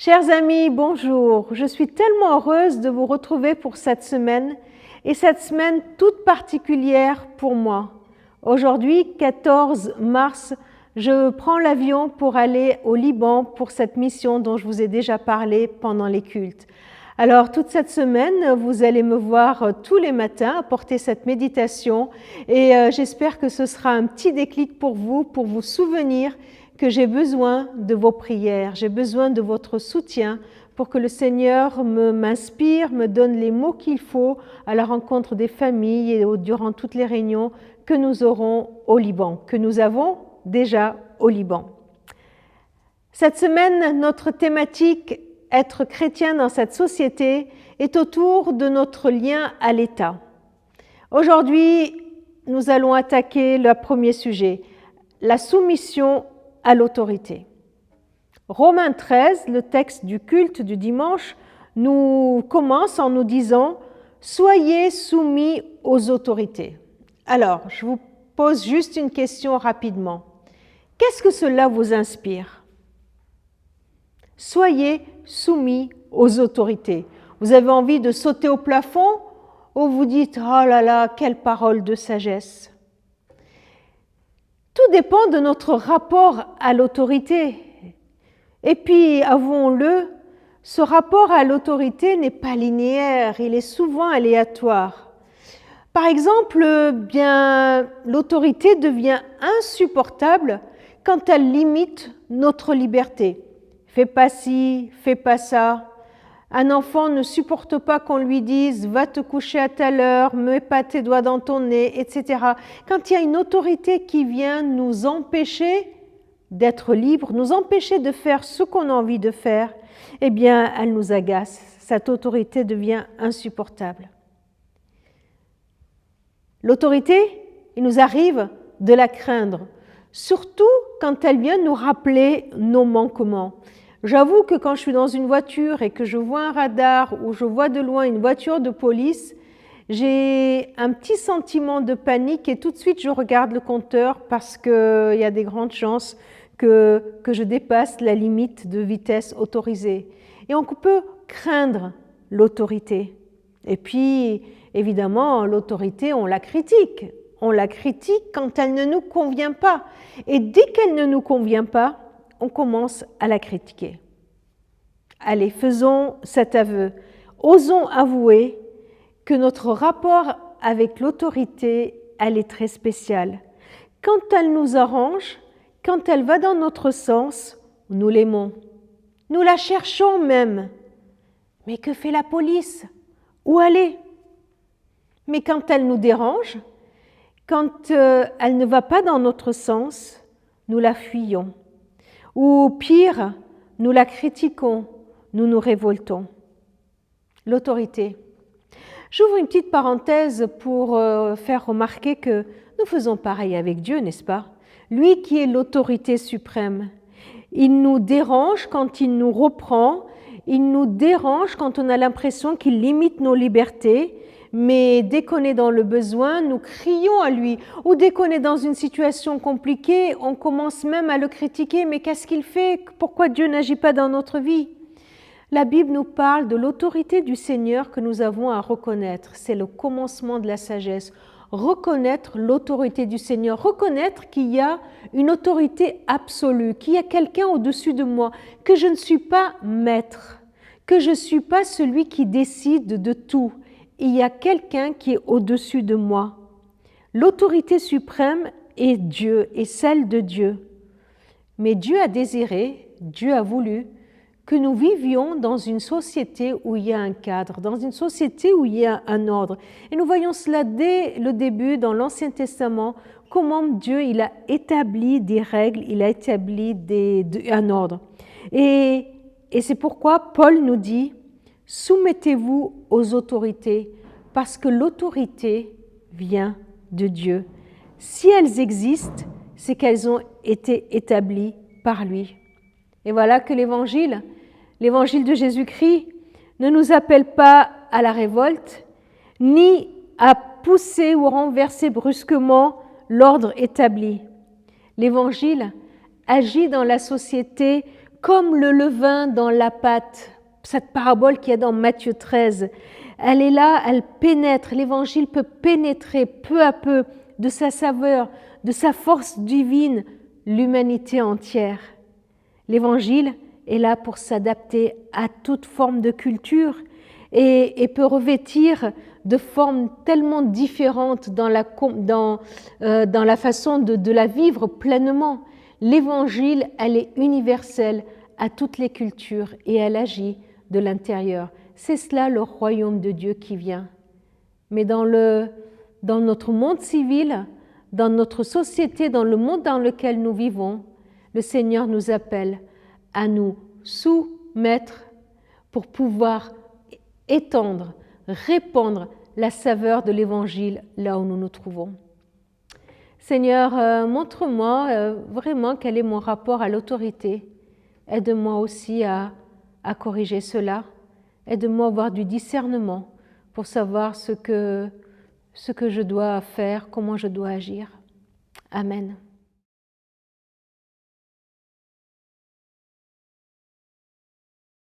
Chers amis, bonjour. Je suis tellement heureuse de vous retrouver pour cette semaine et cette semaine toute particulière pour moi. Aujourd'hui, 14 mars, je prends l'avion pour aller au Liban pour cette mission dont je vous ai déjà parlé pendant les cultes. Alors, toute cette semaine, vous allez me voir tous les matins apporter cette méditation et j'espère que ce sera un petit déclic pour vous souvenir que j'ai besoin de vos prières, j'ai besoin de votre soutien pour que le Seigneur m'inspire, me donne les mots qu'il faut à la rencontre des familles et durant toutes les réunions que nous aurons au Liban, que nous avons déjà au Liban. Cette semaine, notre thématique « Être chrétien dans cette société » est autour de notre lien à l'État. Aujourd'hui, nous allons attaquer le premier sujet, la soumission à l'autorité. Romains 13, le texte du culte du dimanche, nous commence en nous disant « Soyez soumis aux autorités ». Alors, je vous pose juste une question rapidement. Qu'est-ce que cela vous inspire? Soyez soumis aux autorités. Vous avez envie de sauter au plafond ou vous dites « Oh là là, quelle parole de sagesse !» Tout dépend de notre rapport à l'autorité. Et puis, avouons-le, ce rapport à l'autorité n'est pas linéaire, il est souvent aléatoire. Par exemple, l'autorité devient insupportable quand elle limite notre liberté. Fais pas ci, fais pas ça. Un enfant ne supporte pas qu'on lui dise « va te coucher à telle heure, mets pas tes doigts dans ton nez », etc. Quand il y a une autorité qui vient nous empêcher d'être libres, nous empêcher de faire ce qu'on a envie de faire, eh bien, elle nous agace. Cette autorité devient insupportable. L'autorité, il nous arrive de la craindre, surtout quand elle vient nous rappeler nos manquements. J'avoue que quand je suis dans une voiture et que je vois un radar ou je vois de loin une voiture de police, j'ai un petit sentiment de panique et tout de suite je regarde le compteur parce qu'il y a des grandes chances que je dépasse la limite de vitesse autorisée. Et on peut craindre l'autorité. Et puis, évidemment, l'autorité, on la critique. On la critique quand elle ne nous convient pas. Et dès qu'elle ne nous convient pas, on commence à la critiquer. Allez, faisons cet aveu. Osons avouer que notre rapport avec l'autorité, elle est très spéciale. Quand elle nous arrange, quand elle va dans notre sens, nous l'aimons. Nous la cherchons même. Mais que fait la police? Où aller? Mais quand elle nous dérange, quand elle ne va pas dans notre sens, nous la fuyons. Ou pire, nous la critiquons, nous nous révoltons. L'autorité. J'ouvre une petite parenthèse pour faire remarquer que nous faisons pareil avec Dieu, n'est-ce pas? Lui qui est l'autorité suprême. Il nous dérange quand il nous reprend, il nous dérange quand on a l'impression qu'il limite nos libertés, mais dès qu'on est dans le besoin, nous crions à lui. Ou dès qu'on est dans une situation compliquée, on commence même à le critiquer. Mais qu'est-ce qu'il fait? Pourquoi Dieu n'agit pas dans notre vie? La Bible nous parle de l'autorité du Seigneur que nous avons à reconnaître. C'est le commencement de la sagesse. Reconnaître l'autorité du Seigneur, reconnaître qu'il y a une autorité absolue, qu'il y a quelqu'un au-dessus de moi, que je ne suis pas maître, que je ne suis pas celui qui décide de tout. Il y a quelqu'un qui est au-dessus de moi. L'autorité suprême est Dieu, est celle de Dieu. Mais Dieu a désiré, Dieu a voulu que nous vivions dans une société où il y a un cadre, dans une société où il y a un ordre. Et nous voyons cela dès le début dans l'Ancien Testament, comment Dieu il a établi des règles, il a établi un ordre. Et c'est pourquoi Paul nous dit « Soumettez-vous aux autorités, parce que l'autorité vient de Dieu. Si elles existent, c'est qu'elles ont été établies par lui. » Et voilà que l'évangile de Jésus-Christ ne nous appelle pas à la révolte, ni à pousser ou renverser brusquement l'ordre établi. L'évangile agit dans la société comme le levain dans la pâte, cette parabole qu'il y a dans Matthieu 13, elle est là, elle pénètre, l'Évangile peut pénétrer peu à peu de sa saveur, de sa force divine, l'humanité entière. L'Évangile est là pour s'adapter à toute forme de culture et peut revêtir de formes tellement différentes dans la façon de la vivre pleinement. L'Évangile, elle est universelle à toutes les cultures et elle agit de l'intérieur. C'est cela le royaume de Dieu qui vient. Mais dans notre monde civil, dans notre société, dans le monde dans lequel nous vivons, le Seigneur nous appelle à nous soumettre pour pouvoir étendre, répandre la saveur de l'Évangile là où nous nous trouvons. Seigneur, montre-moi vraiment quel est mon rapport à l'autorité. Aide-moi aussi à corriger cela. Aide-moi à avoir du discernement pour savoir ce que je dois faire, comment je dois agir. Amen.